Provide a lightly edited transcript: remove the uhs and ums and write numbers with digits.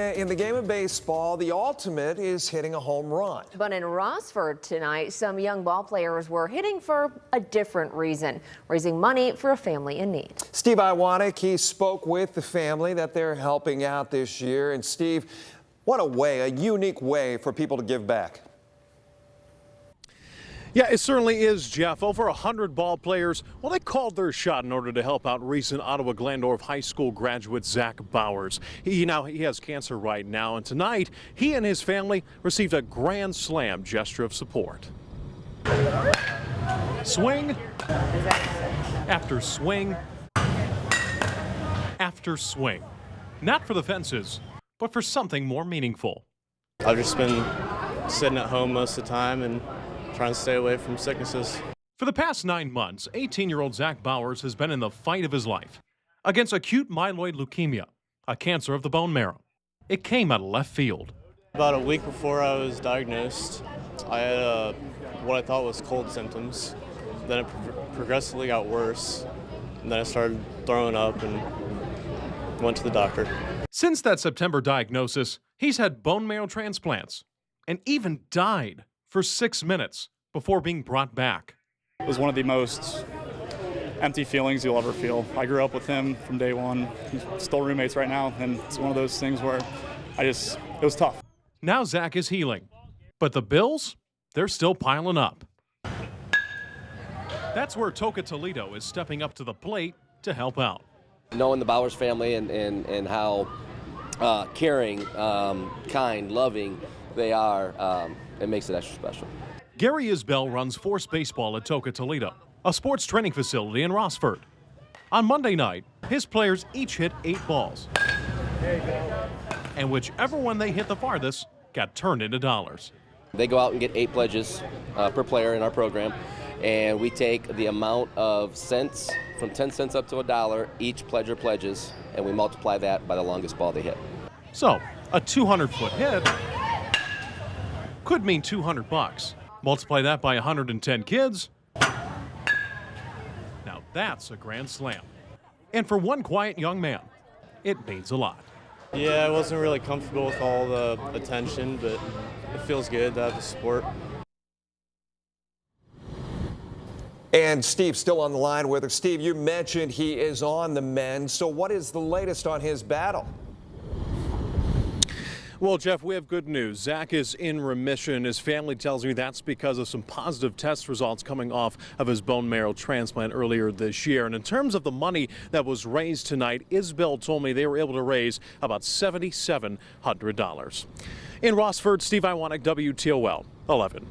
In the game of baseball, the ultimate is hitting a home run. But in Rossford tonight, some young ball players were hitting for a different reason, raising money for a family in need. Steve Iwanek, he spoke with the family that they're helping out this year. And Steve, what a unique way for people to give back. Yeah, it certainly is, Jeff. Over 100 ball players, well, they called their shot in order to help out recent Ottawa-Glandorf High School graduate Zach Bowers. He has cancer right now, and tonight he and his family received a grand slam gesture of support. Swing after swing after swing. Not for the fences, but for something more meaningful. I've just been sitting at home most of the time and trying to stay away from sicknesses. For the past 9 months, 18-year-old Zach Bowers has been in the fight of his life against acute myeloid leukemia, a cancer of the bone marrow. It came out of left field. About a week before I was diagnosed, I had what I thought was cold symptoms. Then it progressively got worse, and then I started throwing up and went to the doctor. Since that September diagnosis, he's had bone marrow transplants and even died for 6 minutes before being brought back. It was one of the most empty feelings you'll ever feel. I grew up with him from day one. We're still roommates right now, and it's one of those things where it was tough. Now Zach is healing, but the bills, they're still piling up. That's where Toledo is stepping up to the plate to help out. Knowing the Bowers family and how caring, kind, loving they are, it makes it extra special. Gary Isbell runs force baseball at Toledo, a sports training facility in Rossford. On Monday night, his players each hit 8 balls. And whichever one they hit the farthest got turned into dollars. They go out and get 8 pledges per player in our program, and we take the amount of cents, from 10 cents up to $1, each pledger pledges, and we multiply that by the longest ball they hit. So, a 200-foot hit could mean $200. Multiply that by 110 kids. Now that's a grand slam. And for one quiet young man, it means a lot. Yeah, I wasn't really comfortable with all the attention, but it feels good to have the support. And Steve still on the line with us. Steve, you mentioned he is on the mend. So what is the latest on his battle? Well, Jeff, we have good news. Zach is in remission. His family tells me that's because of some positive test results coming off of his bone marrow transplant earlier this year. And in terms of the money that was raised tonight, Isbell told me they were able to raise about $7,700. In Rossford, Steve Iwanek, WTOL 11.